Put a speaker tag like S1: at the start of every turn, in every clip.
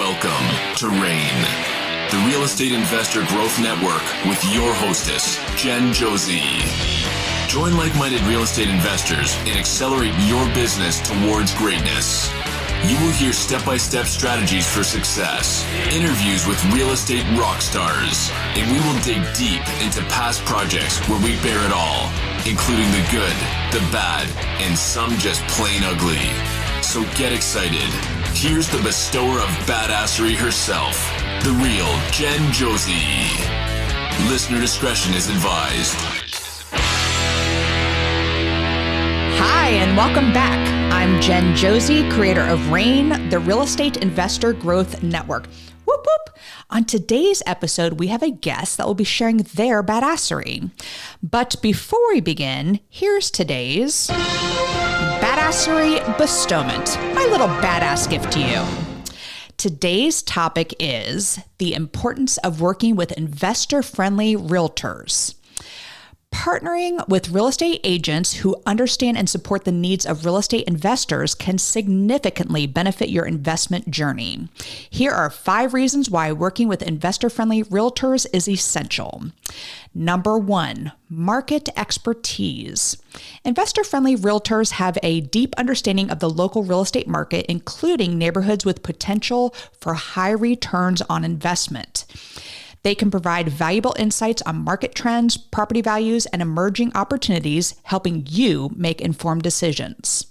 S1: Welcome to RAIN, the Real Estate Investor Growth Network with your hostess, Jen Josie. Join like-minded real estate investors and accelerate your business towards greatness. You will hear step-by-step strategies for success, interviews with real estate rock stars, and we will dig deep into past projects where we bear it all, including the good, the bad, and some just plain ugly. So get excited. Here's the bestower of badassery herself, the real Jen Josie. Listener discretion is advised.
S2: Hi, and welcome back. I'm Jen Josie, creator of RAIN, the Real Estate Investor Growth Network. Whoop, whoop. On today's episode, we have a guest that will be sharing their badassery. But before we begin, here's today's badassery bestowment, my little badass gift to you. Today's topic is the importance of working with investor-friendly realtors. Partnering with real estate agents who understand and support the needs of real estate investors can significantly benefit your investment journey. Here are 5 reasons why working with investor-friendly realtors is essential. Number 1, market expertise. Investor-friendly realtors have a deep understanding of the local real estate market, including neighborhoods with potential for high returns on investment. They can provide valuable insights on market trends, property values, and emerging opportunities, helping you make informed decisions.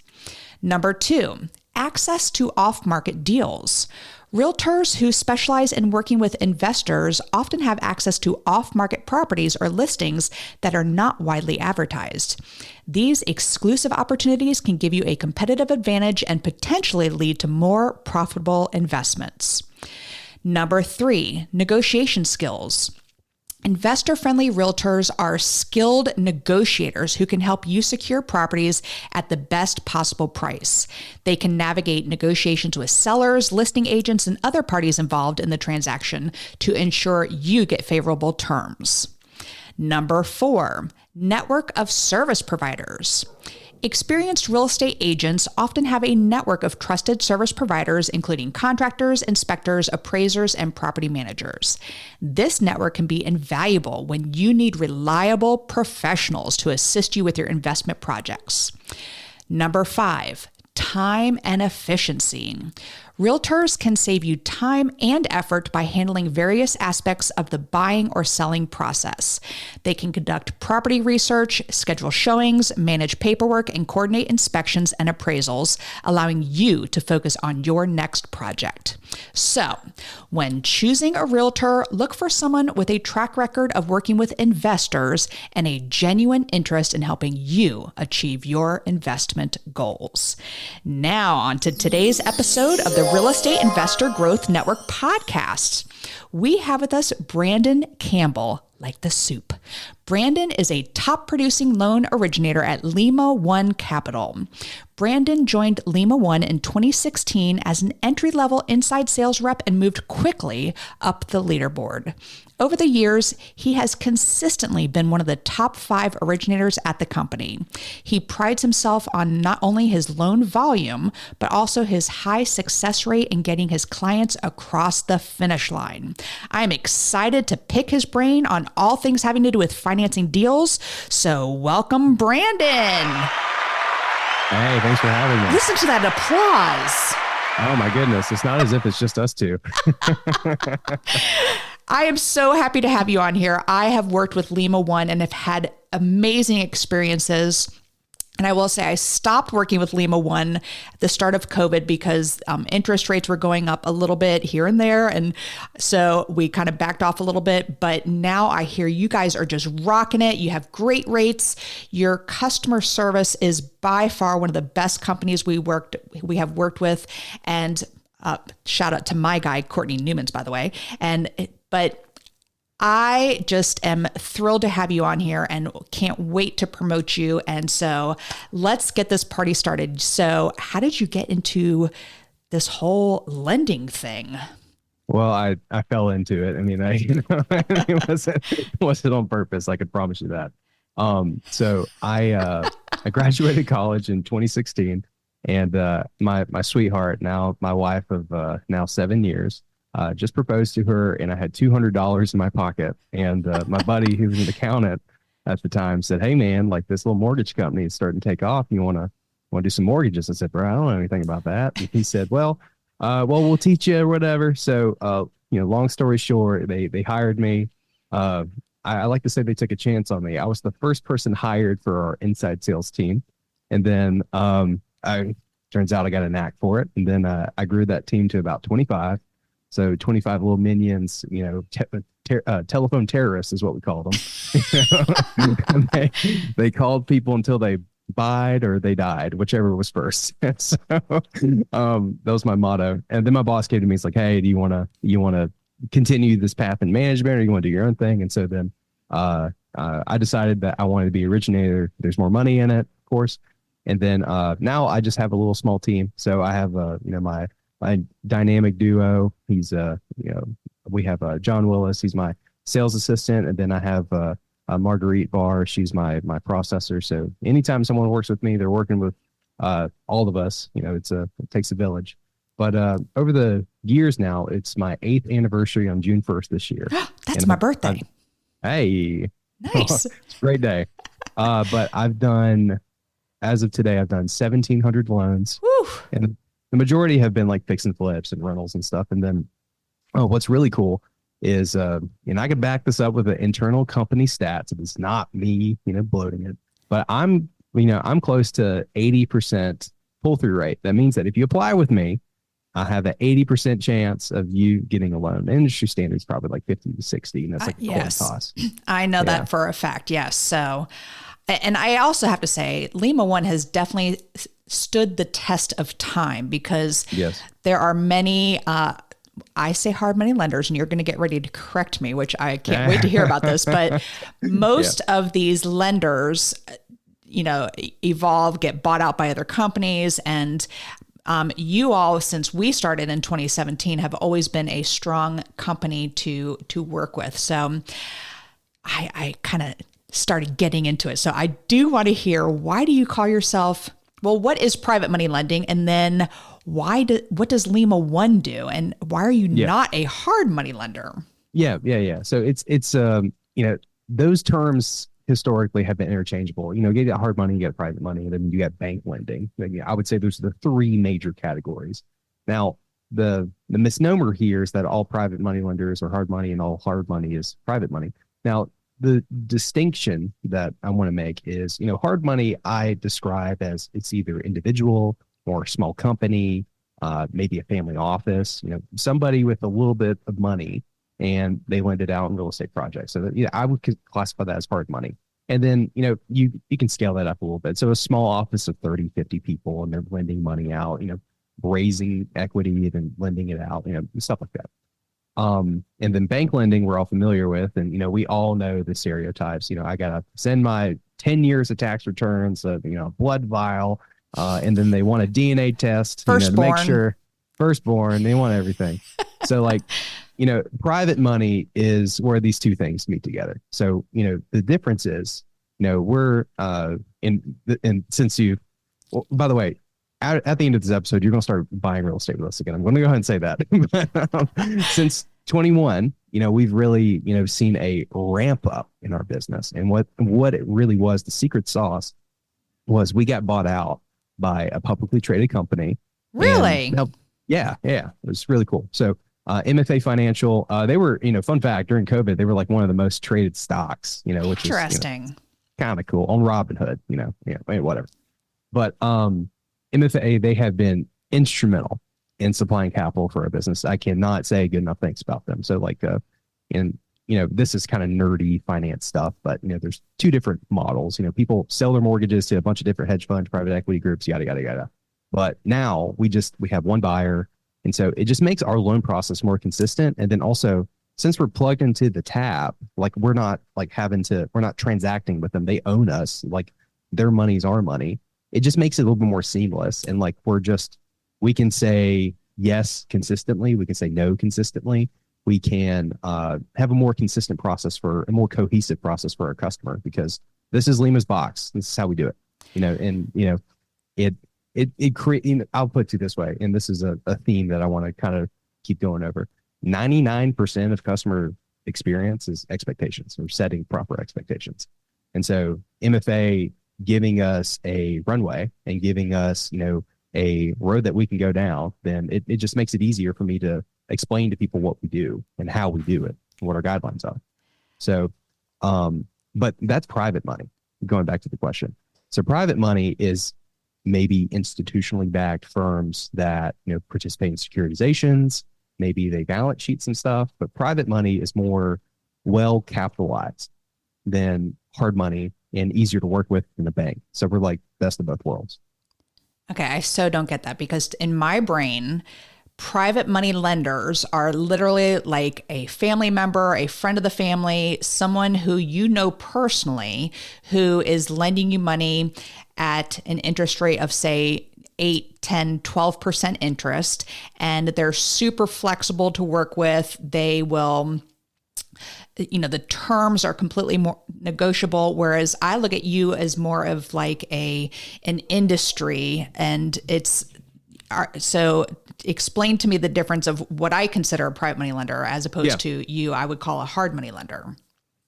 S2: Number 2, access to off-market deals. Realtors who specialize in working with investors often have access to off-market properties or listings that are not widely advertised. These exclusive opportunities can give you a competitive advantage and potentially lead to more profitable investments. Number 3, negotiation skills. Investor-friendly realtors are skilled negotiators who can help you secure properties at the best possible price. They can navigate negotiations with sellers, listing agents, and other parties involved in the transaction to ensure you get favorable terms. Number 4, network of service providers. Experienced real estate agents often have a network of trusted service providers, including contractors, inspectors, appraisers, and property managers. This network can be invaluable when you need reliable professionals to assist you with your investment projects. Number 5, time and efficiency. Realtors can save you time and effort by handling various aspects of the buying or selling process. They can conduct property research, schedule showings, manage paperwork, and coordinate inspections and appraisals, allowing you to focus on your next project. So, when choosing a realtor, look for someone with a track record of working with investors and a genuine interest in helping you achieve your investment goals. Now, on to today's episode of the Real Estate Investor Growth Network podcast. We have with us Brandon Campbell, like the soup. Brandon is a top producing loan originator at Lima One Capital. Brandon joined Lima One in 2016 as an entry-level inside sales rep and moved quickly up the leaderboard. Over the years, he has consistently been one of the top 5 originators at the company. He prides himself on not only his loan volume, but also his high success rate in getting his clients across the finish line. I'm excited to pick his brain on all things having to do with financing deals. So welcome, Brandon.
S3: Hey, thanks for having me.
S2: Listen to that applause.
S3: Oh my goodness. It's not as if it's just us two.
S2: I am so happy to have you on here. I have worked with Lima One and have had amazing experiences. And I will say I stopped working with Lima One at the start of COVID because interest rates were going up a little bit here and there. And so we kind of backed off a little bit. But now I hear you guys are just rocking it. You have great rates. Your customer service is by far one of the best companies we have worked with. And shout out to my guy, Courtney Newmans, by the way. But I just am thrilled to have you on here and can't wait to promote you. And so let's get this party started. So how did you get into this whole lending thing?
S3: Well, I fell into it. I mean, it wasn't on purpose. I could promise you that. So I graduated college in 2016. And my sweetheart, now my wife of now 7 years, just proposed to her, and I had $200 in my pocket. And my buddy, who was an accountant at the time, said, "Hey man, like this little mortgage company is starting to take off. You want to do some mortgages?" I said, "Bro, I don't know anything about that." And he said, well, we'll teach you or whatever. So, long story short, they hired me. I like to say they took a chance on me. I was the first person hired for our inside sales team. And then I turns out I got a knack for it. And then I grew that team to about 25. So 25 little minions, telephone terrorists is what we called them. they called people until they buyed or they died, whichever was first. So that was my motto. And then my boss came to me. He's like, "Hey, do you want to continue this path in management, or you want to do your own thing?" And so then I decided that I wanted to be originator. There's more money in it, of course. And then now I just have a little small team. So I have my dynamic duo. He's we have John Willis. He's my sales assistant, and then I have Marguerite Barr. She's my processor. So anytime someone works with me, they're working with all of us. It takes a village. But over the years now, it's my 8th anniversary on June 1st this year.
S2: That's my birthday.
S3: Hey,
S2: nice.
S3: It's a great day. But as of today, I've done 1,700 loans.
S2: Woo.
S3: And the majority have been like fix and flips and rentals and stuff. And then, what's really cool is, and I could back this up with an internal company stats. It's not me, bloating it, but I'm close to 80% pull through rate. That means that if you apply with me, I have an 80% chance of you getting a loan. The industry standard is probably like 50 to 60, and that's like a coin toss.
S2: I know that for a fact. Yes. So, and I also have to say, Lima One has definitely stood the test of time, because there are many, I say hard money lenders, and you're going to get ready to correct me, which I can't wait to hear about this. But most of these lenders, evolve, get bought out by other companies. And you all, since we started in 2017, have always been a strong company to work with. So I kind of started getting into it. So I do want to hear, why do you call yourself, what is private money lending? And then what does Lima One do? And why are you not a hard money lender? Yeah.
S3: So it's those terms historically have been interchangeable. You get hard money, you got private money, and then you got bank lending. I would say those are the 3 major categories. Now, the misnomer here is that all private money lenders are hard money and all hard money is private money. Now, the distinction that I want to make is, hard money I describe as it's either individual or small company, maybe a family office, somebody with a little bit of money and they lend it out in real estate projects. So that, I would classify that as hard money. And then, you can scale that up a little bit. So a small office of 30, 50 people, and they're lending money out, raising equity and lending it out, stuff like that. And then bank lending, we're all familiar with, and, we all know the stereotypes. I got to send my 10 years of tax returns, blood vial, and then they want a DNA test, to make sure. Firstborn, they want everything. So private money is where these two things meet together. So, the difference is, we're, and since by the way, at the end of this episode, you're going to start buying real estate with us again. I'm going to go ahead and say that. Since 21, we've really, seen a ramp up in our business. And what it really was, the secret sauce was we got bought out by a publicly traded company.
S2: Really?
S3: Yeah. It was really cool. So MFA Financial, they were, fun fact, during COVID, they were like one of the most traded stocks, which
S2: interesting.
S3: is kind of cool on Robinhood, whatever. But MFA, they have been instrumental in supplying capital for our business. I cannot say good enough things about them. So this is kind of nerdy finance stuff, but there's 2 different models. People sell their mortgages to a bunch of different hedge funds, private equity groups, yada, yada, yada. But now we have one buyer. And so it just makes our loan process more consistent. And then also, since we're plugged into the tab, we're not we're not transacting with them. They own us, their money's our money. It just makes it a little bit more seamless. And we can say yes consistently. We can say no consistently. We can have a more consistent process, a more cohesive process for our customer, because this is Lima's box. This is how we do it. it create, I'll put it this way, and this is a theme that I want to kind of keep going over. 99% of customer experience is expectations, or setting proper expectations. And so MFA giving us a runway and giving us, a road that we can go down, then it just makes it easier for me to explain to people what we do and how we do it and what our guidelines are. So, but that's private money, going back to the question. So private money is maybe institutionally backed firms that, participate in securitizations, maybe they balance sheets and stuff, but private money is more well capitalized than hard money and easier to work with than a bank. So we're like best of both worlds.
S2: Okay, I so don't get that, because in my brain, private money lenders are literally like a family member, a friend of the family, someone who you know personally, who is lending you money at an interest rate of, say, 8, 10, 12% interest, and they're super flexible to work with. They will, the terms are completely more negotiable, whereas I look at you as more of like an industry, and so explain to me the difference of what I consider a private money lender as opposed to you, I would call a hard money lender.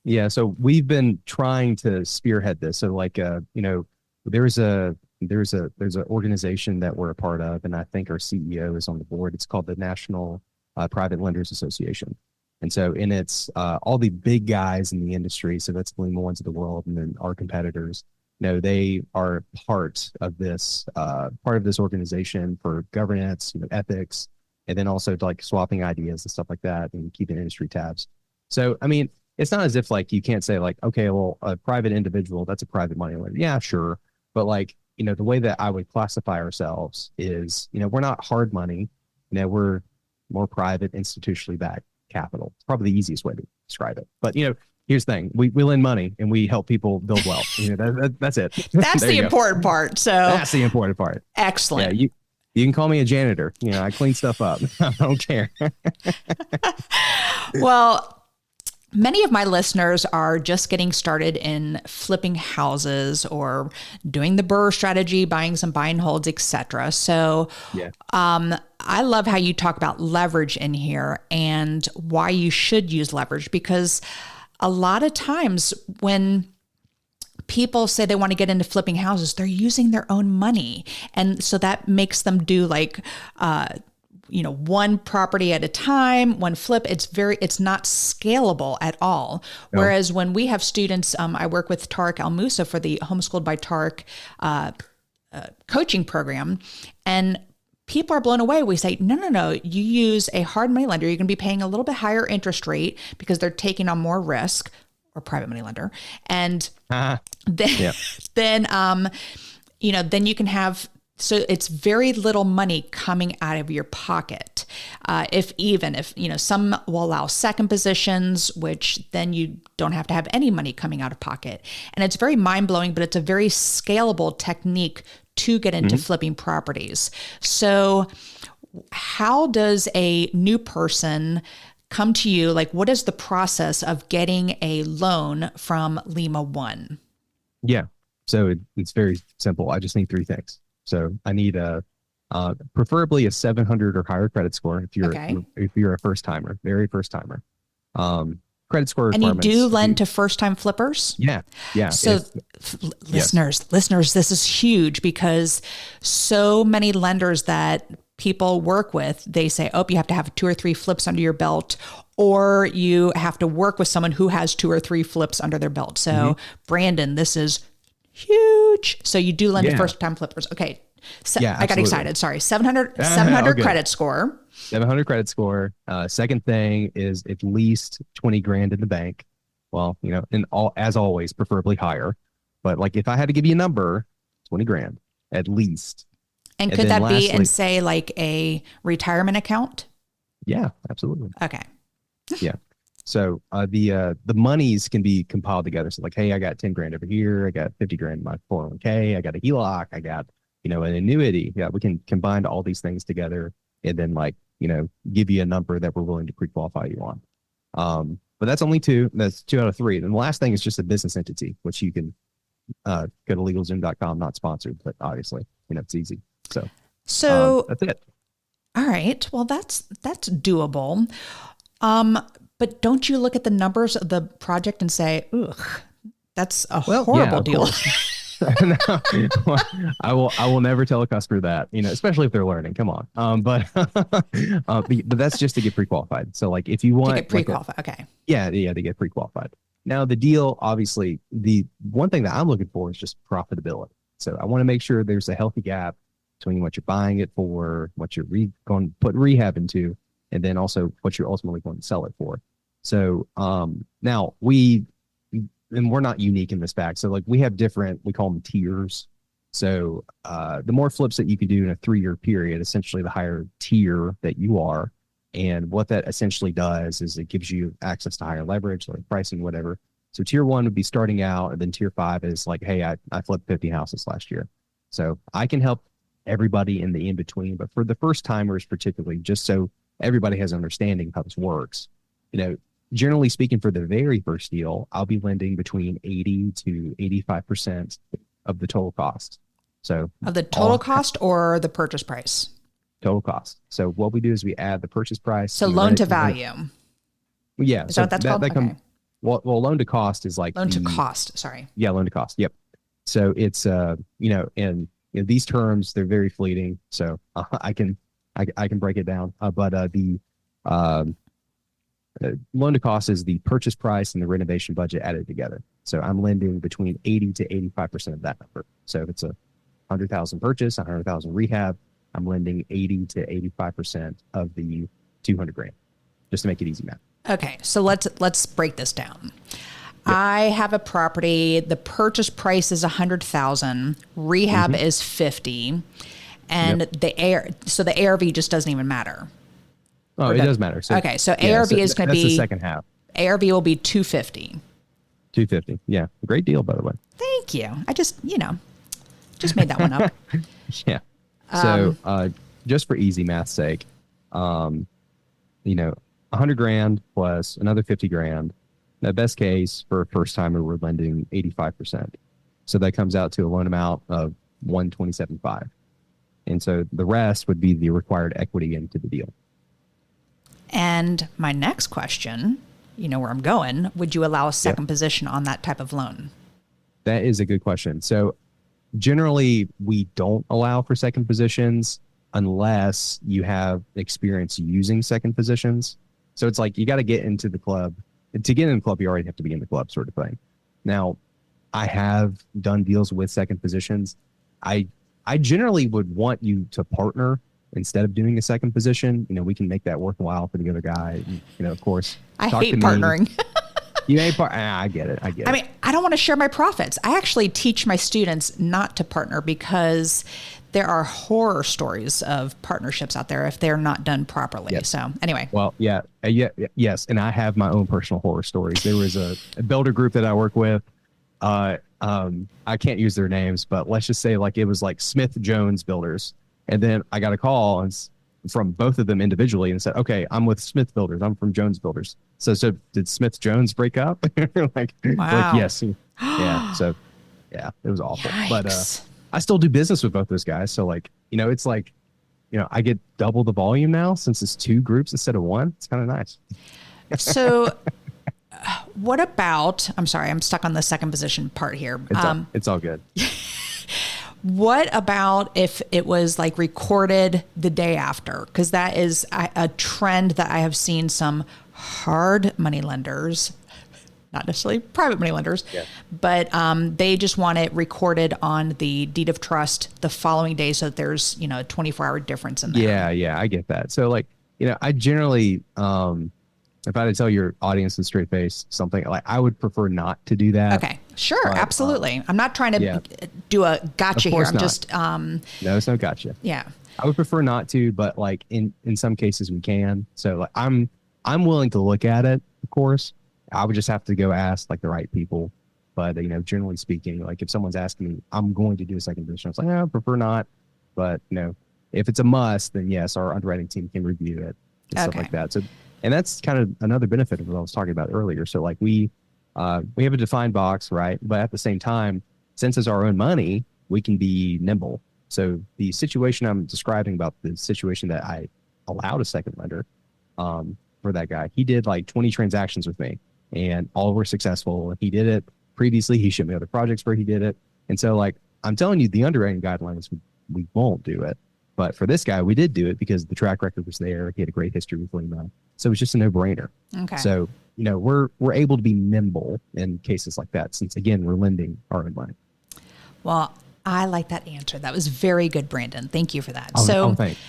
S3: Yeah. So we've been trying to spearhead this. So like, there's an organization that we're a part of, and I think our CEO is on the board. It's called the National Private Lenders Association. And so in its, all the big guys in the industry, so that's the Lima Ones of the world, and then our competitors, they are part of this organization for governance, ethics, and then also like swapping ideas and stuff like that and keeping industry tabs. So, I mean, it's not as if like you can't say like, okay, well, a private individual, that's a private money lender. Yeah, sure. But like, the way that I would classify ourselves is, we're not hard money. We're more private, institutionally backed capital. It's probably the easiest way to describe it. But, here's the thing. We lend money and we help people build wealth. That's it.
S2: That's the important part. So
S3: that's the important part.
S2: Excellent.
S3: Yeah, you can call me a janitor. I clean stuff up. I don't care.
S2: Well, many of my listeners are just getting started in flipping houses or doing the BRRRR strategy, buying some buy and holds, etc. So I love how you talk about leverage in here and why you should use leverage, because a lot of times when people say they want to get into flipping houses, they're using their own money. And so that makes them do like, one property at a time, one flip. It's not scalable at all. No. Whereas when we have students, I work with Tariq Al Musa for the Homeschooled by Tariq coaching program, and people are blown away. We say, no, you use a hard money lender. You're going to be paying a little bit higher interest rate because they're taking on more risk, or private money lender. And then you can have, so it's very little money coming out of your pocket. If some will allow second positions, which then you don't have to have any money coming out of pocket. And it's very mind blowing, but it's a very scalable technique to get into flipping properties. So how does a new person come to you? Like, what is the process of getting a loan from Lima One? Yeah.
S3: So it's very simple. I just need 3 things. So I need preferably a 700 or higher credit score if you're a first timer, very first timer. Credit score requirements.
S2: And you do lend to first time flippers?
S3: Yeah.
S2: So listeners, this is huge, because so many lenders that people work with, they say, you have to have 2 or 3 flips under your belt, or you have to work with someone who has 2 or 3 flips under their belt. So Brandon, this is huge. So you do lend to first time flippers. Okay. So I got excited. Sorry. 700 credit score.
S3: 700 credit score. Second thing is at least 20 grand in the bank. Well, as always, preferably higher. But like, if I had to give you a number, 20 grand at least.
S2: And could that be in, say, like a retirement account?
S3: Yeah, absolutely.
S2: Okay.
S3: Yeah. So the monies can be compiled together. So like, hey, I got 10 grand over here. I got 50 grand in my 401k. I got a HELOC. I got, an annuity. Yeah, we can combine all these things together and then give you a number that we're willing to pre-qualify you on. But that's only 2. That's 2 out of 3. And the last thing is just a business entity, which you can go to LegalZoom.com, not sponsored, but obviously, it's easy.
S2: So
S3: that's it.
S2: All right. Well, that's doable. But don't you look at the numbers of the project and say, ugh, that's a horrible deal.
S3: No, I will never tell a customer that, especially if they're learning. Come on. But that's just to get pre-qualified. So like if you want
S2: to get pre-qualified, okay.
S3: Yeah, to get pre-qualified. Now the deal, obviously, the one thing that I'm looking for is just profitability. So I want to make sure there's a healthy gap between what you're buying it for, what you're going to put rehab into, and then also what you're ultimately going to sell it for. So now and we're not unique in this fact. So like we have different, we call them tiers. So the more flips that you can do in a 3-year period, essentially the higher tier that you are. And what that essentially does is it gives you access to higher leverage, like pricing, whatever. So tier 1 would be starting out, and then tier 5 is like, hey, I flipped 50 houses last year. So I can help everybody in the in-between, but for the first timers particularly, just so everybody has an understanding of how this works, generally speaking, for the very first deal, I'll be lending between 80 to 85% of the total cost. So
S2: of the total cost or the purchase price?
S3: Total cost. So what we do is we add the purchase price.
S2: So loan to value.
S3: Yeah.
S2: Is that what that's called? Okay.
S3: Well, loan to cost is like
S2: to cost. Sorry.
S3: Yeah, loan to cost. Yep. So it's and these terms, they're very fleeting. So I can break it down. But the loan to cost is the purchase price and the renovation budget added together. So I'm lending between 80 to 85% of that number. So if it's a 100,000 purchase, 100,000 rehab, I'm lending 80 to 85% of the 200 grand, just to make it easy math.
S2: Okay. So let's break this down. Yep. I have a property. The purchase price is 100,000. Rehab is 50, and so the ARV just doesn't even matter.
S3: Oh, it does matter. So,
S2: okay. So ARV is going to be
S3: the second half.
S2: ARV will be 250.
S3: 250. Yeah. Great deal, by the way.
S2: Thank you. I just made that one up.
S3: Yeah. So, just for easy math's sake, 100 grand plus another 50 grand. Now, best case for a first timer, we're lending 85%. So that comes out to a loan amount of 127.5. And so the rest would be the required equity into the deal.
S2: And my next question, where I'm going, would you allow a second position on that type of loan?
S3: That is a good question. So generally, we don't allow for second positions unless you have experience using second positions. So it's like you got to get into the club. To get in the club, you already have to be in the club, sort of thing. Now, I have done deals with second positions. I generally would want you to partner instead of doing a second position. We can make that worthwhile for the other guy. Of course.
S2: I hate partnering.
S3: You ain't I get it. I
S2: mean, I don't want to share my profits. I actually teach my students not to partner because there are horror stories of partnerships out there if they're not done properly. Yes. So anyway.
S3: Well, yes. And I have my own personal horror stories. There was a builder group that I work with. I can't use their names, but let's just say like it was like Smith Jones Builders. And then I got a call from both of them individually and said, okay, I'm with Smith Builders. I'm from Jones Builders. So did Smith Jones break up? Like yes. Yeah. So yeah, it was awful. Yikes. But I still do business with both those guys. So it's like, I get double the volume now since it's 2 groups instead of 1. It's kind of nice.
S2: So what about, I'm sorry, I'm stuck on the second position part here.
S3: It's all good.
S2: What about if it was like recorded the day after? Because that is a trend that I have seen some hard money lenders, not necessarily private money lenders, but they just want it recorded on the deed of trust the following day so that there's, a 24-hour difference in there.
S3: Yeah, I get that. So I generally, if I had to tell your audience in straight face something, like I would prefer not to do that.
S2: Okay, sure, but, absolutely. I'm not trying to do a gotcha here. I'm just
S3: no, it's no gotcha.
S2: Yeah,
S3: I would prefer not to, but like in some cases we can. So like I'm willing to look at it. Of course, I would just have to go ask like the right people. But generally speaking, like if someone's asking me, I'm going to do a second position. I was like, I prefer not. But if it's a must, then yes, our underwriting team can review it and stuff like that. So. And that's kind of another benefit of what I was talking about earlier. So like we have a defined box, right? But at the same time, since it's our own money, we can be nimble. So the situation I'm describing about the situation that I allowed a second lender for that guy, he did like 20 transactions with me and all were successful. He did it previously. He showed me other projects where he did it. And so like, I'm telling you, the underwriting guidelines, we won't do it. But for this guy, we did do it because the track record was there. He had a great history with Lima. So it was just a no-brainer.
S2: Okay.
S3: So, we're able to be nimble in cases like that since, again, we're lending our own money.
S2: Well, I like that answer. That was very good, Brandon. Thank you for that.
S3: Thanks.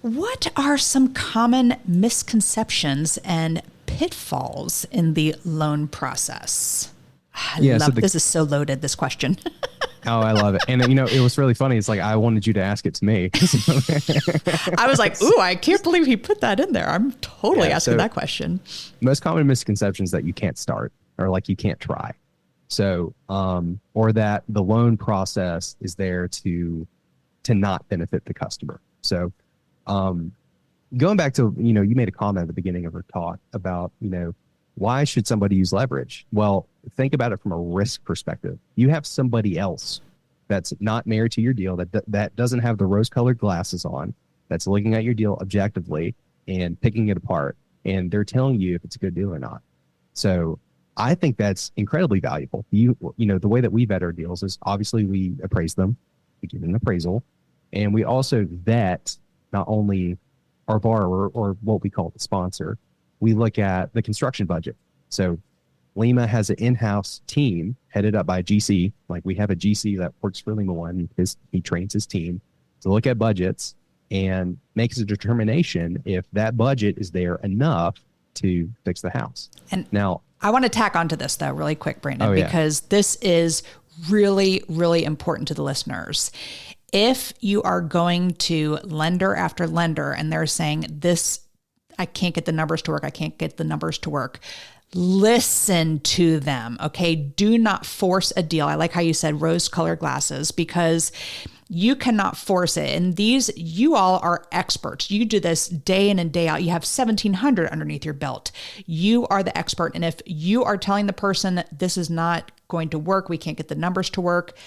S2: What are some common misconceptions and pitfalls in the loan process? This is so loaded, this question.
S3: Oh, I love it. And, it was really funny. It's like, I wanted you to ask it to me.
S2: I was like, ooh, I can't believe he put that in there. I'm totally asking that question.
S3: Most common misconceptions that you can't start or like you can't try. So, or that the loan process is there to not benefit the customer. So, going back to, you made a comment at the beginning of our talk about, why should somebody use leverage? Well, think about it from a risk perspective. You have somebody else that's not married to your deal, that doesn't have the rose-colored glasses on, that's looking at your deal objectively and picking it apart, and they're telling you if it's a good deal or not. So I think that's incredibly valuable. The way that we vet our deals is obviously we appraise them, we give an appraisal, and we also vet not only our borrower or what we call the sponsor, we look at the construction budget. So Lima has an in-house team headed up by a GC. Like we have a GC that works for Lima One. He trains his team to look at budgets and makes a determination if that budget is there enough to fix the house.
S2: And
S3: now
S2: I want to tack onto this though, really quick, Brandon, because this is really, really important to the listeners. If you are going to lender after lender and they're saying this, I can't get the numbers to work. I can't get the numbers to work. Listen to them. Okay. Do not force a deal. I like how you said rose-colored glasses, because you cannot force it. And you all are experts. You do this day in and day out. You have 1,700 underneath your belt. You are the expert. And if you are telling the person this is not going to work, we can't get the numbers to work,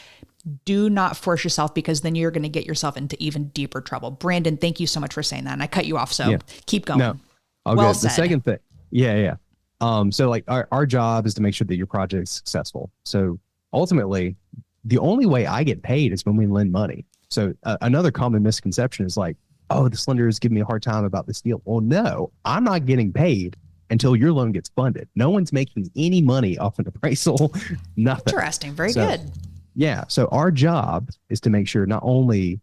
S2: do not force yourself, because then you're going to get yourself into even deeper trouble. Brandon, thank you so much for saying that. And I cut you off, so keep going.
S3: No, well said. The second thing. Yeah. So like our job is to make sure that your project is successful. So ultimately, the only way I get paid is when we lend money. So another common misconception is like, oh, this lender is giving me a hard time about this deal. Well, no, I'm not getting paid until your loan gets funded. No one's making any money off an appraisal, nothing.
S2: Interesting. Very good.
S3: Yeah. So our job is to make sure not only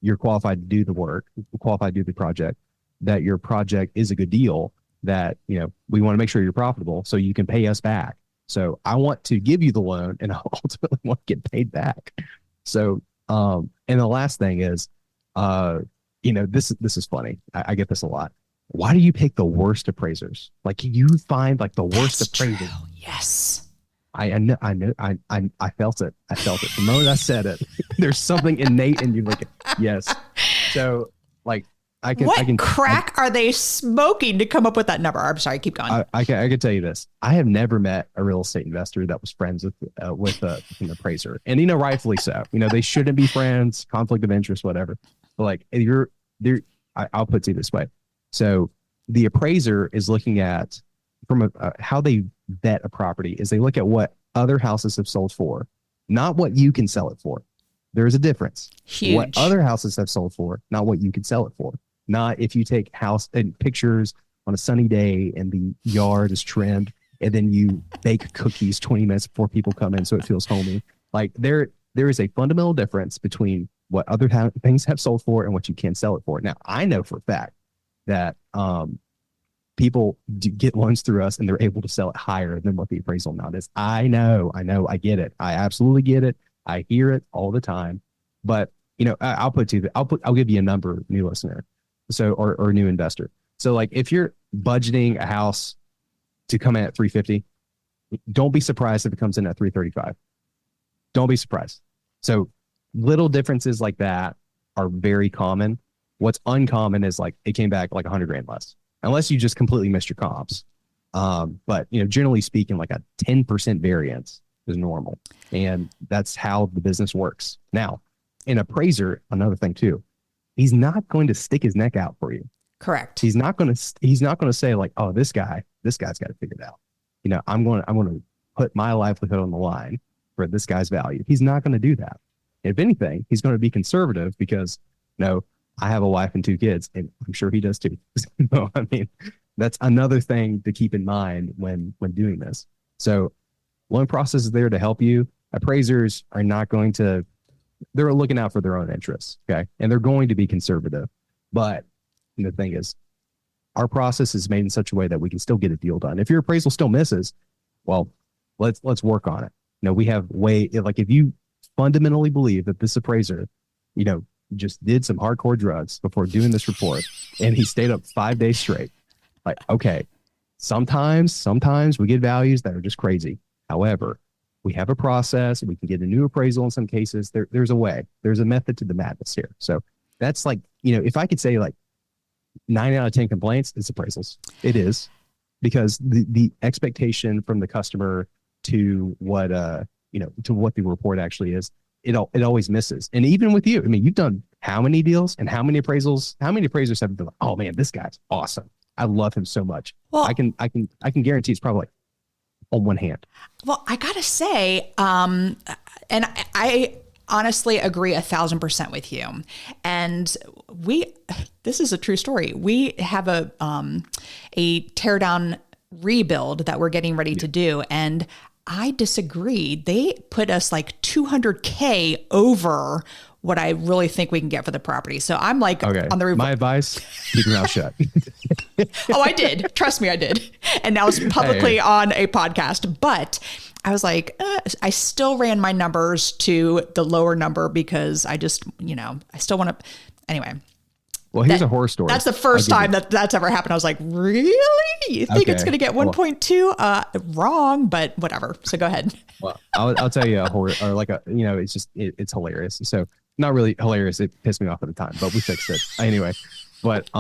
S3: you're qualified to do the work, qualified to do the project, that your project is a good deal, that, we want to make sure you're profitable so you can pay us back. So I want to give you the loan and I ultimately want to get paid back. So, and the last thing is, this is funny. I get this a lot. Why do you pick the worst appraisers? Like you find like the worst appraisers.
S2: True. Yes.
S3: I know. I felt it. The moment I said it, there's something innate in you. Like, yes. So like,
S2: What crack are they smoking to come up with that number? I'm sorry, keep going.
S3: I can tell you this. I have never met a real estate investor that was friends with an appraiser. And, rightfully so. They shouldn't be friends, conflict of interest, whatever. But like I'll put it this way. So the appraiser is looking at from how they vet a property is they look at what other houses have sold for, not what you can sell it for. There's a difference.
S2: Huge.
S3: What other houses have sold for, not what you can sell it for. Not if you take house and pictures on a sunny day and the yard is trimmed and then you bake cookies 20 minutes before people come in so it feels homey. Like there is a fundamental difference between what other things have sold for and what you can sell it for. Now, I know for a fact that people do get loans through us and they're able to sell it higher than what the appraisal amount is. I know, I get it. I absolutely get it. I hear it all the time. But I'll give you a number, new listener. So, or new investor. So like if you're budgeting a house to come in at 350, don't be surprised if it comes in at 335. Don't be surprised. So little differences like that are very common. What's uncommon is like it came back like $100,000 less, unless you just completely missed your comps. But generally speaking, like a 10% variance is normal, and that's how the business works. Now, an appraiser, another thing too, he's not going to stick his neck out for you.
S2: Correct.
S3: He's not going to say like, oh, this guy's got to figure it out. I'm going to put my livelihood on the line for this guy's value. He's not going to do that. If anything, he's going to be conservative because, I have a wife and 2 kids, and I'm sure he does too. So, I mean, that's another thing to keep in mind when doing this. So loan process is there to help you. Appraisers are not going to, they're looking out for their own interests. Okay. And they're going to be conservative. But the thing is, our process is made in such a way that we can still get a deal done. If your appraisal still misses, well, let's work on it. We have like if you fundamentally believe that this appraiser, just did some hardcore drugs before doing this report and he stayed up 5 days straight. Like, okay, sometimes we get values that are just crazy. However, we have a process. We can get a new appraisal in some cases. There's a way. There's a method to the madness here. So that's like, if I could say like 9 out of 10 complaints, it's appraisals. It is, because the expectation from the customer to what to what the report actually is, it always misses. And even with you, I mean, you've done how many deals and how many appraisals? How many appraisers have been like, oh man, this guy's awesome. I love him so much. Well, I can guarantee it's probably like on one hand.
S2: Well, I gotta say, and I honestly agree 1,000% with you. And this is a true story. We have a tear down rebuild that we're getting ready to do. And I disagree. They put us like $200K over what I really think we can get for the property. So I'm like,
S3: okay,
S2: on the
S3: my advice, keep your mouth shut.
S2: Oh, I did. Trust me, I did. And now it's publicly on a podcast. But I was like, I still ran my numbers to the lower number because I just, I still want to, anyway.
S3: Well, here's a horror story.
S2: That's the first time that's ever happened. I was like, really? You think it's going to get 1.2? Wrong, but whatever. So go ahead.
S3: Well, I'll tell you a horror, or like it's hilarious. So not really hilarious. It pissed me off at the time, but we fixed it anyway. But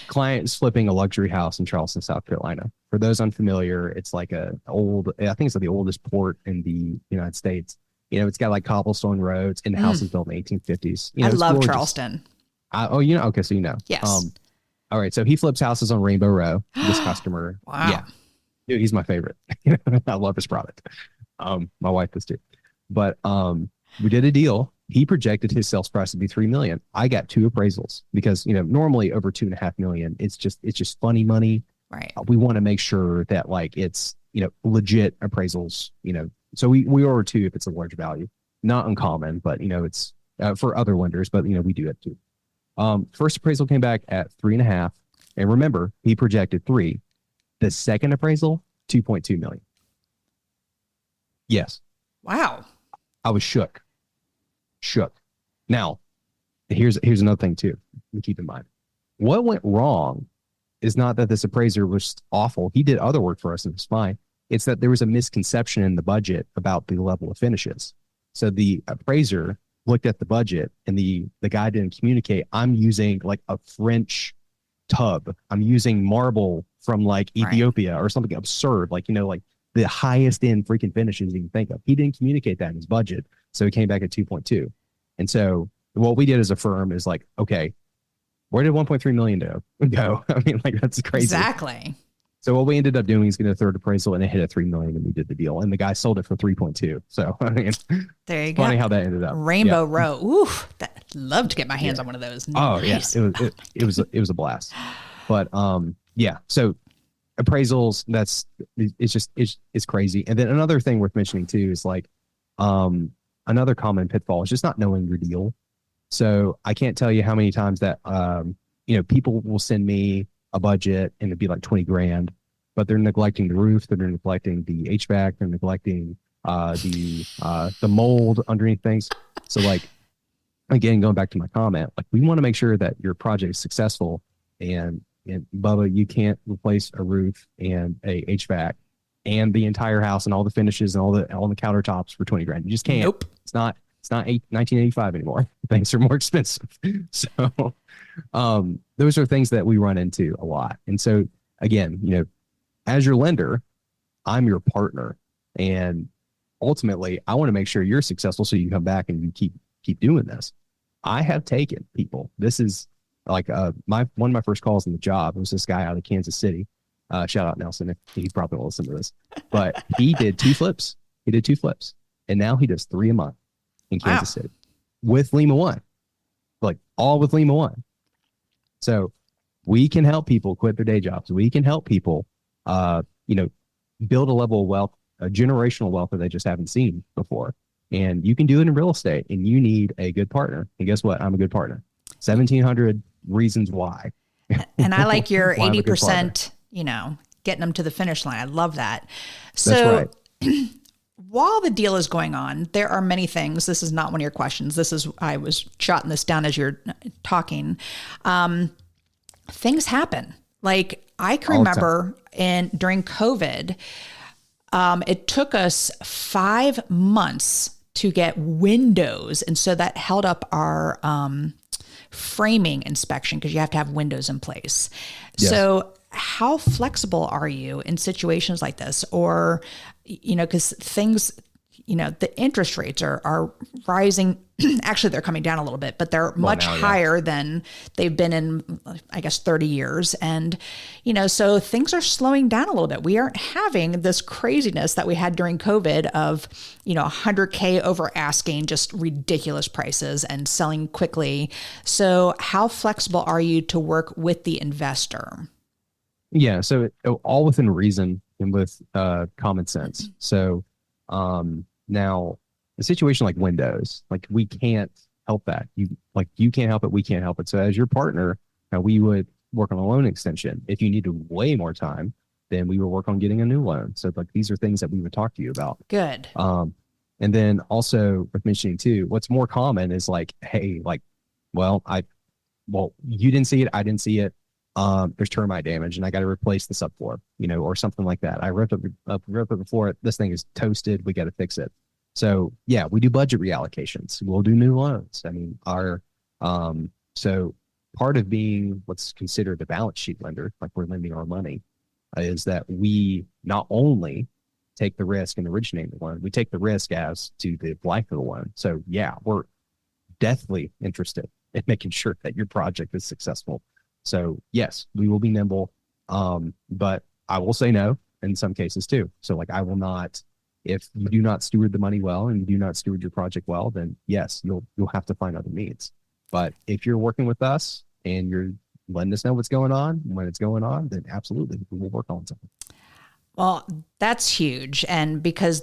S3: client is flipping a luxury house in Charleston, South Carolina. For those unfamiliar, it's like I think it's like the oldest port in the United States. It's got like cobblestone roads, and the house is built in the 1850s.
S2: I love Charleston.
S3: Okay, so
S2: Yes.
S3: All right, so he flips houses on Rainbow Row. This customer,
S2: wow,
S3: yeah, dude, he's my favorite. I love his product. My wife does too. But we did a deal. He projected his sales price to be $3 million. I got 2 appraisals because normally over $2.5 million, it's just funny money.
S2: Right.
S3: We want to make sure that like it's legit appraisals. So we order 2 if it's a large value. Not uncommon, but it's for other lenders. But we do it too. First appraisal came back at 3.5, and remember he projected 3. The second appraisal, 2.2 million. Yes.
S2: Wow.
S3: I was shook. Now, here's another thing too to keep in mind. What went wrong is not that this appraiser was awful. He did other work for us and it was fine. It's that there was a misconception in the budget about the level of finishes. So the appraiser looked at the budget and the guy didn't communicate. I'm using like a French tub. I'm using marble from like Ethiopia or something absurd. Like, like the highest end freaking finishes you can think of. He didn't communicate that in his budget. So he came back at 2.2. And so what we did as a firm is like, okay, where did 1.3 million go? I mean, like, that's crazy.
S2: Exactly.
S3: So what we ended up doing is getting a third appraisal and it hit at 3 million and we did the deal. And the guy sold it for 3.2. So I mean,
S2: there you go.
S3: Funny how that ended up.
S2: Rainbow Row. Ooh, love to get my hands on one of those. Nice.
S3: Oh yeah. It was a blast. But so appraisals, it's crazy. And then another thing worth mentioning too is like another common pitfall is just not knowing your deal. So I can't tell you how many times that people will send me a budget and it'd be like 20 grand, but they're neglecting the roof, they're neglecting the HVAC, they're neglecting the mold underneath things. So like, again, going back to my comment, like we want to make sure that your project is successful, and Bubba, you can't replace a roof and a HVAC and the entire house and all the finishes and all the countertops for 20 grand. You just can't.
S2: Nope.
S3: It's not 1985 anymore. Things are more expensive. So those are things that we run into a lot. And so again, as your lender, I'm your partner, and ultimately I want to make sure you're successful so you come back and you keep doing this. I have taken people. This is like one of my first calls in the job was this guy out of Kansas City. Shout out Nelson, if he probably will listen to this. But he did 2 flips. He did 2 flips. And now he does 3 a month in Kansas City with Lima One. Like all with Lima One. So we can help people quit their day jobs. We can help people build a level of wealth, a generational wealth that they just haven't seen before. And you can do it in real estate, and you need a good partner. And guess what? I'm a good partner. 1,700 reasons why.
S2: And I like your 80%, getting them to the finish line. I love that. So
S3: that's right.
S2: While the deal is going on, there are many things. This is not one of your questions. I was jotting this down as you're talking. Things happen. Like I can remember during COVID, it took us 5 months to get windows. And so that held up our framing inspection because you have to have windows in place. Yes. So how flexible are you in situations like this? Or, because things, the interest rates are rising. Actually, they're coming down a little bit, but they're much higher than they've been in, I guess, 30 years. And, so things are slowing down a little bit. We aren't having this craziness that we had during COVID of, $100K over asking, just ridiculous prices and selling quickly. So how flexible are you to work with the investor?
S3: Yeah. So all within reason and with common sense. So now a situation like windows, like we can't help that. You can't help it. We can't help it. So as your partner, we would work on a loan extension. If you needed way more time, then we would work on getting a new loan. So like these are things that we would talk to you about.
S2: Good.
S3: And then also worth mentioning too, what's more common is like, hey, like, you didn't see it. I didn't see it. There's termite damage and I got to replace the subfloor, or something like that. I ripped up the floor. This thing is toasted. We got to fix it. So yeah, we do budget reallocations. We'll do new loans. I mean, so part of being what's considered a balance sheet lender, like we're lending our money, is that we not only take the risk and originate the loan, we take the risk as to the life of the loan. So yeah, we're deathly interested in making sure that your project is successful. So yes, we will be nimble, but I will say no in some cases too. So like I will not, if you do not steward the money well and you do not steward your project well, then yes, you'll have to find other means. But if you're working with us and you're letting us know what's going on, when it's going on, then absolutely we will work on something.
S2: Well, that's huge. And because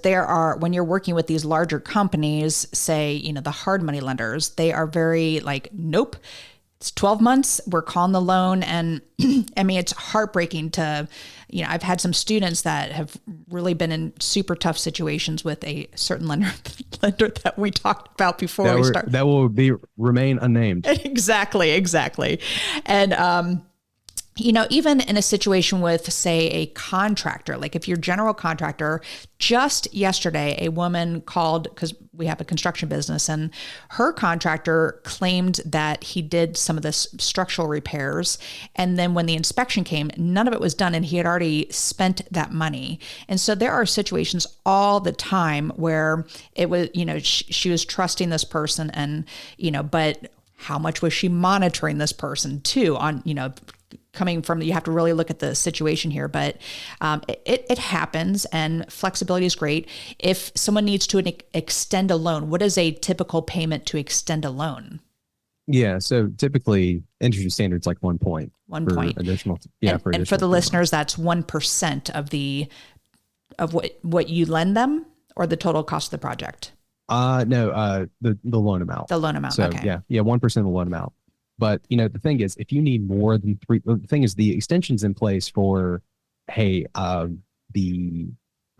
S2: when you're working with these larger companies, say, the hard money lenders, they are very like, nope. It's 12 months, we're calling the loan. And I mean, it's heartbreaking to, I've had some students that have really been in super tough situations with a certain lender that we talked about before we start.
S3: That will remain unnamed.
S2: Exactly. And, even in a situation with, say, a contractor, like if you're general contractor, just yesterday, a woman called because we have a construction business and her contractor claimed that he did some of this structural repairs. And then when the inspection came, none of it was done and he had already spent that money. And so there are situations all the time where it was, she was trusting this person and, but how much was she monitoring this person too on, coming from, you have to really look at the situation here, but it happens and flexibility is great. If someone needs to extend a loan, what is a typical payment to extend a loan?
S3: Yeah. So typically industry standards like 1 point. 1 point. Additional. Yeah.
S2: And for the listeners, that's 1% of what you lend them or the total cost of the project?
S3: No, the loan amount.
S2: The loan amount.
S3: So
S2: okay.
S3: Yeah. 1% of the loan amount. But, the thing is, if you need more than 3, the thing is the extension's in place for, hey, the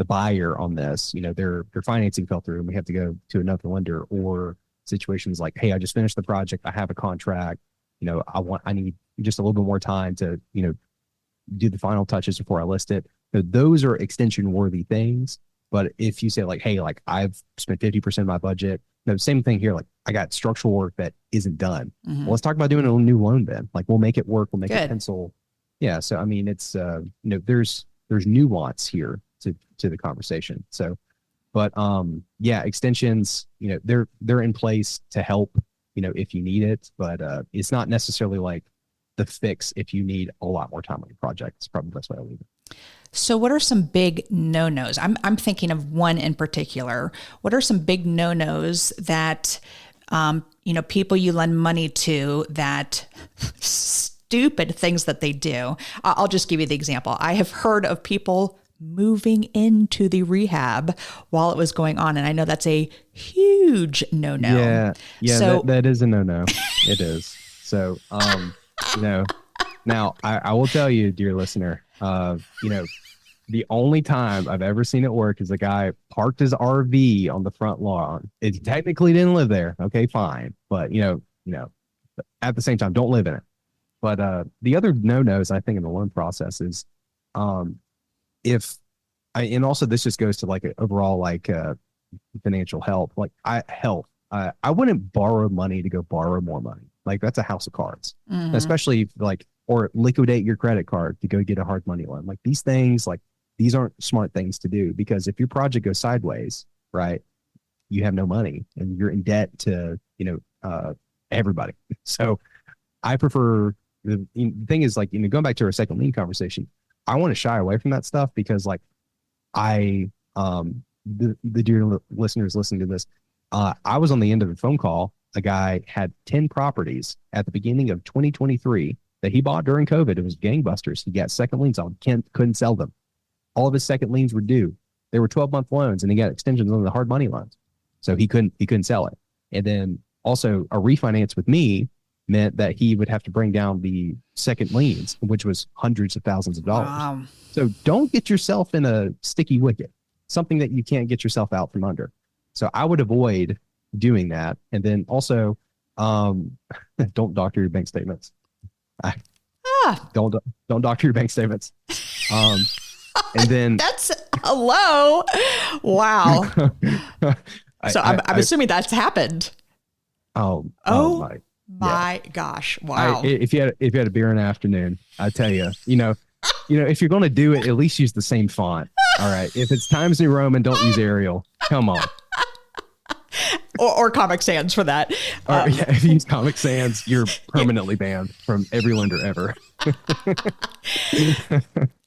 S3: buyer on this, their financing fell through and we have to go to another lender, or situations like, hey, I just finished the project. I have a contract, I need just a little bit more time to, do the final touches before I list it. So those are extension worthy things. But if you say like, hey, like I've spent 50% of my budget, no, same thing here. Like I got structural work that isn't done. Mm-hmm. Well, let's talk about doing a new loan then. Like we'll make it work. We'll make it pencil. Yeah. So, I mean, it's, there's nuance here to the conversation. So, but yeah, extensions, they're in place to help if you need it, but it's not necessarily like the fix if you need a lot more time on your project. It's probably the best way to leave it.
S2: So what are some big no-nos? I'm thinking of one in particular. What are some big no-nos that, people you lend money to, that stupid things that they do? I'll just give you the example. I have heard of people moving into the rehab while it was going on. And I know that's a huge no-no.
S3: Yeah,
S2: so,
S3: that is a no-no. It is. So, now I will tell you, dear listener, the only time I've ever seen it work is a guy parked his RV on the front lawn. It technically didn't live there. Okay, fine. But, at the same time, don't live in it. But the other no-nos, I think, in the loan process is and also this just goes to like overall like financial health. Like I wouldn't borrow money to go borrow more money. Like that's a house of cards, especially or liquidate your credit card to go get a hard money loan. Like these things, like these aren't smart things to do, because if your project goes sideways, right, you have no money and you're in debt to, everybody. So I prefer the thing is like, going back to our second lien conversation, I want to shy away from that stuff because like the dear listeners listening to this, I was on the end of a phone call. A guy had 10 properties at the beginning of 2023 that he bought during COVID. It was gangbusters. He got second liens on, couldn't sell them. All of his second liens were due. They were 12-month loans, and he got extensions on the hard money loans. So he couldn't sell it. And then also a refinance with me meant that he would have to bring down the second liens, which was hundreds of thousands of dollars. Wow. So don't get yourself in a sticky wicket, something that you can't get yourself out from under. So I would avoid doing that. And then also, don't doctor your bank statements. Don't doctor your bank statements. And then
S2: that's hello. Wow. So I'm assuming that's happened.
S3: Oh
S2: my gosh. Wow.
S3: If you had a beer in the afternoon, I tell you, if you're going to do it, at least use the same font. All right. If it's Times New Roman, don't use Arial. Come on.
S2: Or Comic Sans for that.
S3: If you use Comic Sans, you're permanently banned from every lender ever.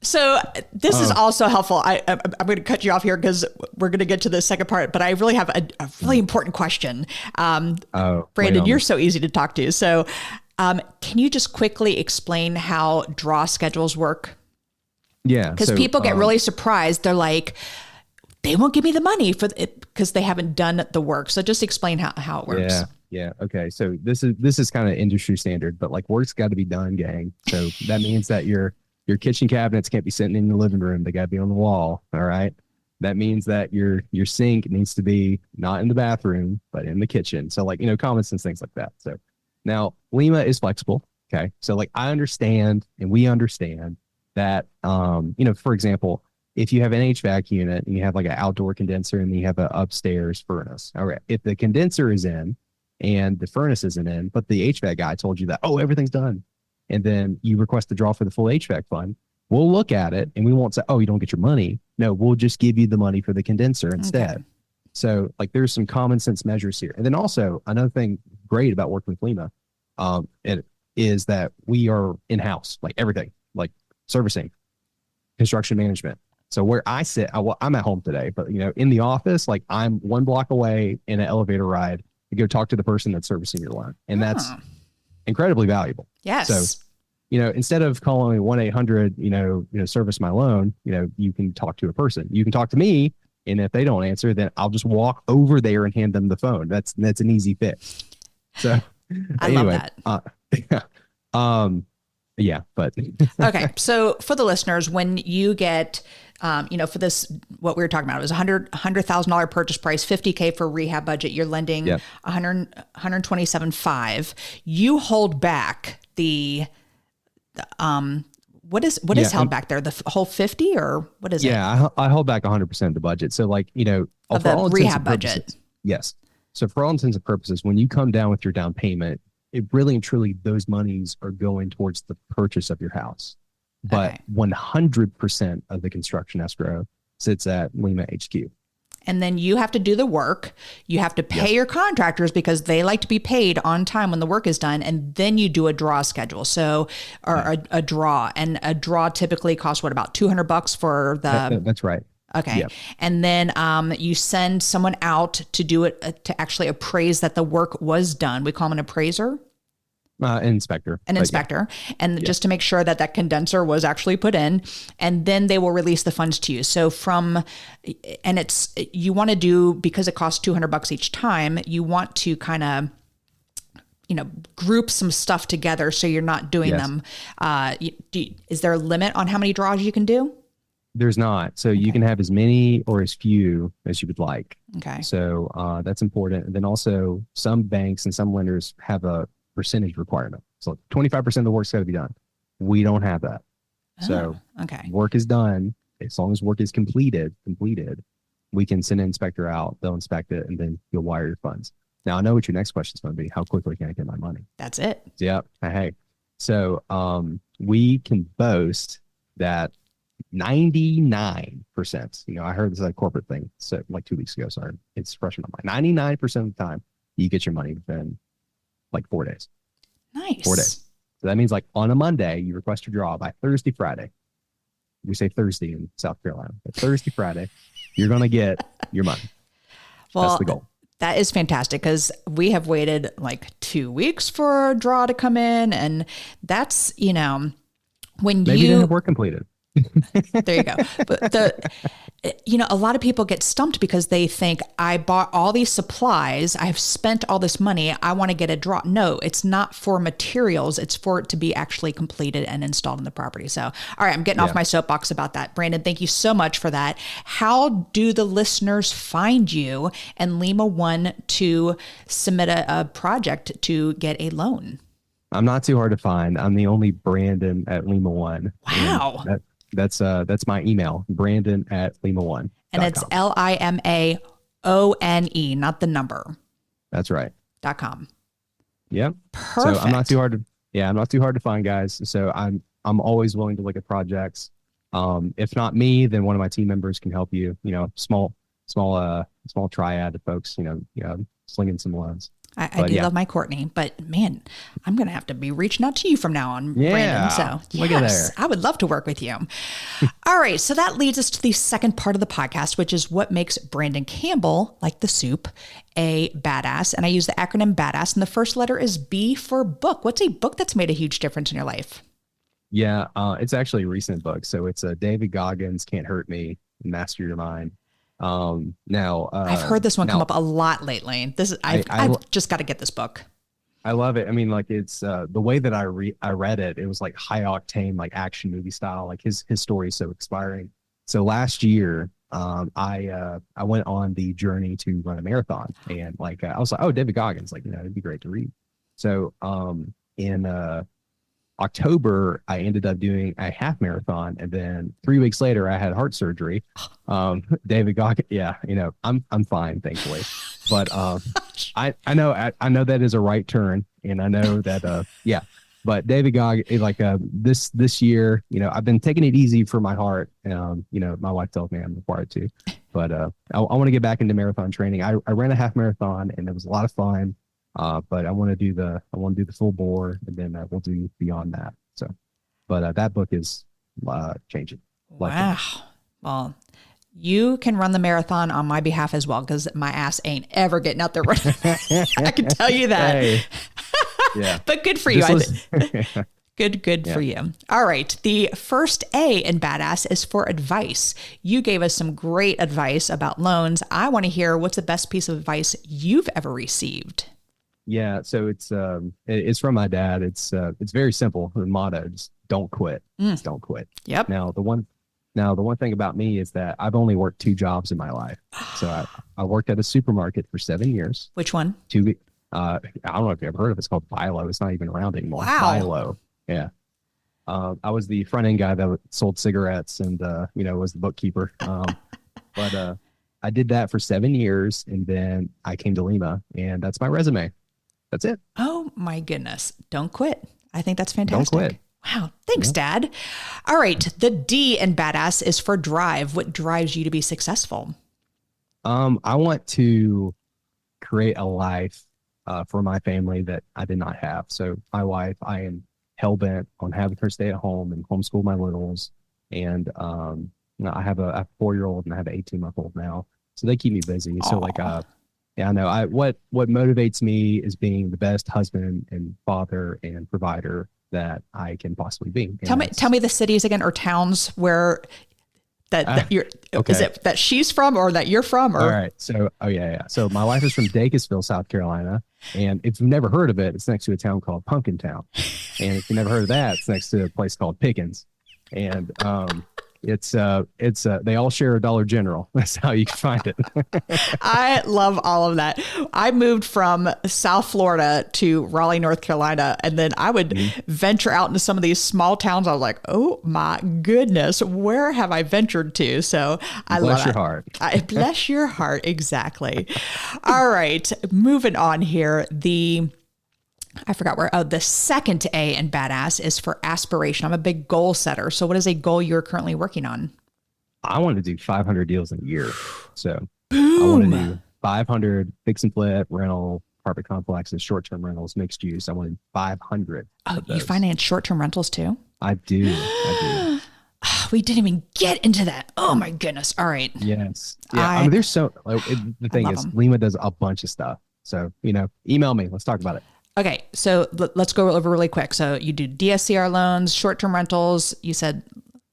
S2: So this is also helpful. I'm going to cut you off here because we're going to get to the second part, but I really have a really important question. Brandon, you're so easy to talk to. So can you just quickly explain how draw schedules work?
S3: Yeah.
S2: Because people get really surprised. They're like, they won't give me the money for it because they haven't done the work. So just explain how it works.
S3: Yeah. Okay. So this is kind of industry standard, but like work's got to be done, gang. So that means that your kitchen cabinets can't be sitting in the living room. They got to be on the wall. All right. That means that your sink needs to be not in the bathroom, but in the kitchen. So like, common sense things like that. So now Lima is flexible. Okay. So like I understand and we understand that, for example, if you have an HVAC unit and you have like an outdoor condenser and you have an upstairs furnace, all right, if the condenser is in and the furnace isn't in, but the HVAC guy told you that, everything's done, and then you request the draw for the full HVAC fund, we'll look at it and we won't say, you don't get your money. No, we'll just give you the money for the condenser instead. Okay. So like there's some common sense measures here. And then also another thing great about working with Lima it is that we are in-house, like everything, like servicing, construction management. So where I sit, I'm at home today, but in the office, like I'm one block away in an elevator ride to go talk to the person that's servicing your loan. And that's incredibly valuable.
S2: Yes.
S3: So, instead of calling 1-800, service my loan, you can talk to a person. You can talk to me. And if they don't answer, then I'll just walk over there and hand them the phone. That's an easy fix. So
S2: anyway, love that.
S3: Yeah, but
S2: okay. So for the listeners, when you get, for this, what we were talking about, it was $100,000 purchase price, $50K for rehab budget. You're lending $127,500. You hold back what is held back there? The whole 50 or what is it?
S3: Yeah, I hold back 100% of the budget. So like,
S2: of the rehab budget.
S3: Yes. So for all intents and purposes, when you come down with your down payment, it really and truly, those monies are going towards the purchase of your house. But 100% of the construction escrow sits at Lima HQ.
S2: And then you have to do the work. You have to pay your contractors because they like to be paid on time when the work is done. And then you do a draw schedule. So, or a draw. And a draw typically costs what, about $200 for the...
S3: That's right.
S2: Okay.
S3: Yep.
S2: And then you send someone out to do it, to actually appraise that the work was done. We call them an appraiser.
S3: Inspector.
S2: An inspector. Yeah. And just to make sure that that condenser was actually put in, and then they will release the funds to you. So you want to do, because it costs $200 each time, you want to kind of, group some stuff together so you're not doing them. Is there a limit on how many draws you can do?
S3: There's not. So you can have as many or as few as you would like.
S2: Okay.
S3: So that's important. And then also some banks and some lenders have a percentage requirement. So 25% of the work's got to be done. We don't have that. Work is done. As long as work is completed, we can send an inspector out. They'll inspect it, and then you'll wire your funds. Now, I know what your next question is going to be. How quickly can I get my money?
S2: That's it.
S3: Yep. Hey. So we can boast that 99%, I heard this is a corporate thing, so like 2 weeks ago, sorry, it's fresh in my mind. 99% of the time, you get your money within like 4 days.
S2: Nice.
S3: 4 days. So that means like on a Monday, you request your draw by Thursday, Friday. We say Thursday in South Carolina, but Thursday, Friday, you're going to get your money.
S2: Well,
S3: that's the goal.
S2: That is fantastic, because we have waited like 2 weeks for a draw to come in. And that's, when
S3: Maybe you didn't have work completed.
S2: There you go. But a lot of people get stumped because they think, I bought all these supplies, I've spent all this money, I want to get a draw. No, it's not for materials. It's for it to be actually completed and installed in the property. So, all right, I'm getting off my soapbox about that. Brandon, thank you so much for that. How do the listeners find you and Lima One to submit a project to get a loan?
S3: I'm not too hard to find. I'm the only Brandon at Lima One.
S2: Wow.
S3: That's my email, Brandon@LimaOne.
S2: And it's LIMAONE, not the number.
S3: That's right.
S2: .com.
S3: Yep.
S2: Perfect.
S3: So I'm not too hard to find, guys. So I'm always willing to look at projects. If not me, then one of my team members can help you. Small triad of folks. Slinging some loans.
S2: I do love my Courtney, but man, I'm going to have to be reaching out to you from now on, Brandon. So
S3: look at there.
S2: I would love to work with you. All right. So that leads us to the second part of the podcast, which is what makes Brandon Campbell, like the soup, a badass. And I use the acronym BADASS. And the first letter is B for book. What's a book that's made a huge difference in your life?
S3: Yeah, it's actually a recent book. So it's David Goggins' Can't Hurt Me, Master Your Mind.
S2: I've heard this one come up a lot lately. I've just got to get this book.
S3: I love it. I mean, like it's the way that I read it, it was like high octane, like action movie style. Like his story is so inspiring. So last year, I went on the journey to run a marathon, and like I was like, oh, David Goggins, like it'd be great to read. So in October, I ended up doing a half marathon, and then 3 weeks later, I had heart surgery. David Goggins, I'm fine, thankfully. But I know that is a right turn, and I know that But David Goggins, like this year, I've been taking it easy for my heart. My wife tells me I'm required to, but I want to get back into marathon training. I ran a half marathon, and it was a lot of fun. But I want to do the full bore, and then we'll do beyond that. So, but that book is changing.
S2: Wow. Well, you can run the marathon on my behalf as well, because my ass ain't ever getting out there running. I can tell you that.
S3: Hey. Yeah.
S2: But good for you. Good for you. All right. The first A in BADASS is for advice. You gave us some great advice about loans. I want to hear, what's the best piece of advice you've ever received?
S3: Yeah, so it's from my dad. It's very simple. The motto is don't quit. Just don't quit.
S2: Yep.
S3: Now the one thing about me is that I've only worked 2 jobs in my life. So I worked at a supermarket for 7 years.
S2: Which one?
S3: I don't know if you've ever heard of it. It's called Bilo. It's not even around anymore.
S2: Wow.
S3: Bilo. Yeah. I was the front end guy that sold cigarettes and was the bookkeeper. But I did that for 7 years, and then I came to Lima, and that's my resume. That's it.
S2: Oh my goodness. Don't quit. I think that's fantastic.
S3: Don't quit.
S2: Wow. Thanks, Dad. All right. The D in BADASS is for drive. What drives you to be successful?
S3: I want to create a life for my family that I did not have. So my wife, I am hell-bent on having her stay at home and homeschool my littles. And I have a 4-year-old and I have an 18-month-old now. So they keep me busy.
S2: Aww.
S3: So yeah, I know. What motivates me is being the best husband and father and provider that I can possibly be. And
S2: tell me the cities again or towns where that you're,
S3: okay.
S2: Is it that she's from or that you're from? Or?
S3: All right. So, So my wife is from Dacusville, South Carolina. And if you've never heard of it, it's next to a town called Pumpkin Town. And if you've never heard of that, it's next to a place called Pickens. And it's they all share a Dollar General. That's how you can find it.
S2: I love all of that. I moved from South Florida to Raleigh, North Carolina, and then I would venture out into some of these small towns. I was like, oh my goodness, where have I ventured to? So I
S3: bless
S2: love
S3: your
S2: it.
S3: heart.
S2: Bless your heart. Exactly. All right, moving on here. I forgot where. Oh, the second A in badass is for aspiration. I'm a big goal setter. So what is a goal you're currently working on?
S3: I want to do 500 deals in a year. So
S2: Boom.
S3: I want to do 500 fix and flip, rental, apartment complexes, short-term rentals, mixed use. I want to do 500.
S2: Oh, you finance short-term rentals too?
S3: I do.
S2: We didn't even get into that. Oh my goodness. All right.
S3: Yes. Yeah. I mean, there's the thing is, Lima does a bunch of stuff. So, email me. Let's talk about it.
S2: Okay, so let's go over really quick. So you do DSCR loans, short-term rentals. You said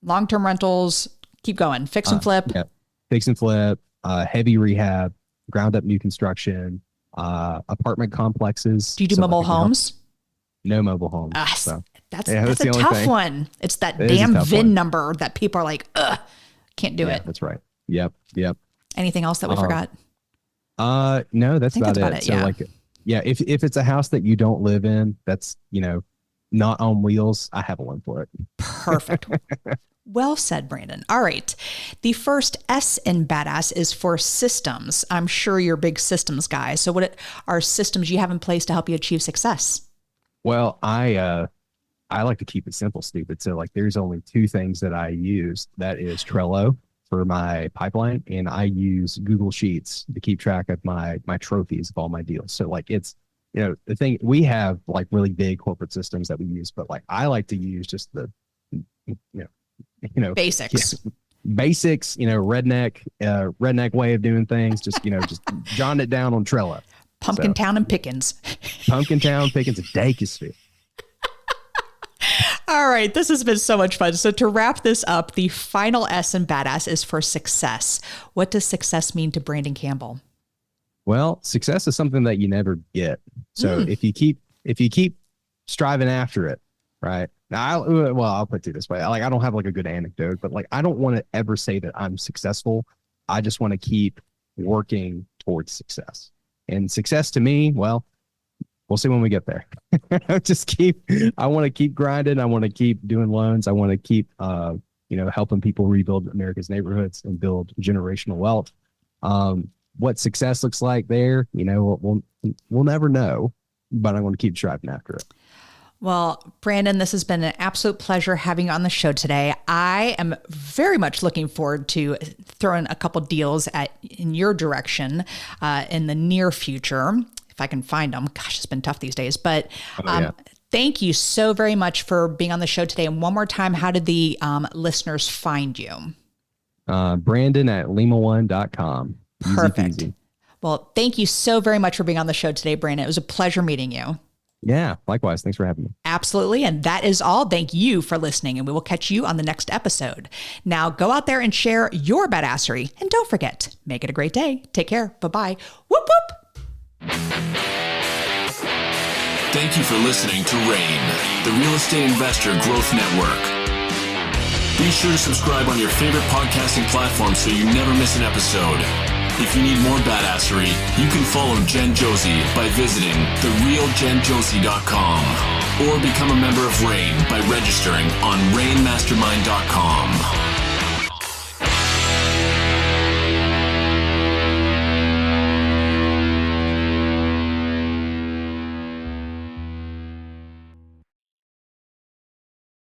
S2: long-term rentals. Keep going. Fix and flip.
S3: Yeah. Fix and flip. Heavy rehab. Ground up new construction. Apartment complexes.
S2: Do you do mobile homes?
S3: No mobile homes.
S2: That's a tough one. It's that damn VIN number that people are like, ugh, can't do it.
S3: That's right. Yep.
S2: Anything else that we forgot?
S3: No, that's about it. So yeah, if it's a house that you don't live in, that's, not on wheels, I have a loan for it.
S2: Perfect. Well said, Brandon. All right. The first S in badass is for systems. I'm sure you're a big systems guy. So what are systems you have in place to help you achieve success?
S3: Well, I like to keep it simple, stupid. So there's only 2 things that I use. That is Trello for my pipeline, and I use Google Sheets to keep track of my trophies of all my deals. So it's, the thing, we have really big corporate systems that we use, but I like to use just the,
S2: basics,
S3: redneck way of doing things. Just jotting it down on Trello.
S2: Pumpkin Town and Pickens.
S3: Pumpkin Town, Pickens, and Dacusville.
S2: All right, this has been so much fun. So to wrap this up, the final S in badass is for success. What does success mean to Brandon Campbell?
S3: Well, success is something that you never get. So if you keep striving after it, right? Now, I'll put it this way. I don't have a good anecdote, but I don't want to ever say that I'm successful. I just want to keep working towards success. And success to me, well, we'll see when we get there. I want to keep grinding. I want to keep doing loans. I want to keep, helping people rebuild America's neighborhoods and build generational wealth. What success looks like there, we'll never know, but I'm going to keep striving after it.
S2: Well, Brandon, this has been an absolute pleasure having you on the show today. I am very much looking forward to throwing a couple deals in your direction in the near future, if I can find them. Gosh, it's been tough these days. But thank you so very much for being on the show today. And one more time, how did the listeners find you?
S3: Brandon at limaone.com.
S2: Perfect. Easy. Well, thank you so very much for being on the show today, Brandon. It was a pleasure meeting you.
S3: Yeah, likewise. Thanks for having me.
S2: Absolutely. And that is all. Thank you for listening, and we will catch you on the next episode. Now go out there and share your badassery. And don't forget, make it a great day. Take care. Bye-bye. Whoop, whoop.
S1: Thank you for listening to RAIN, the Real Estate Investor Growth Network. Be sure to subscribe on your favorite podcasting platform so you never miss an episode. If you need more badassery, you can follow Jen Josie by visiting therealjenjosie.com or become a member of RAIN by registering on rainmastermind.com.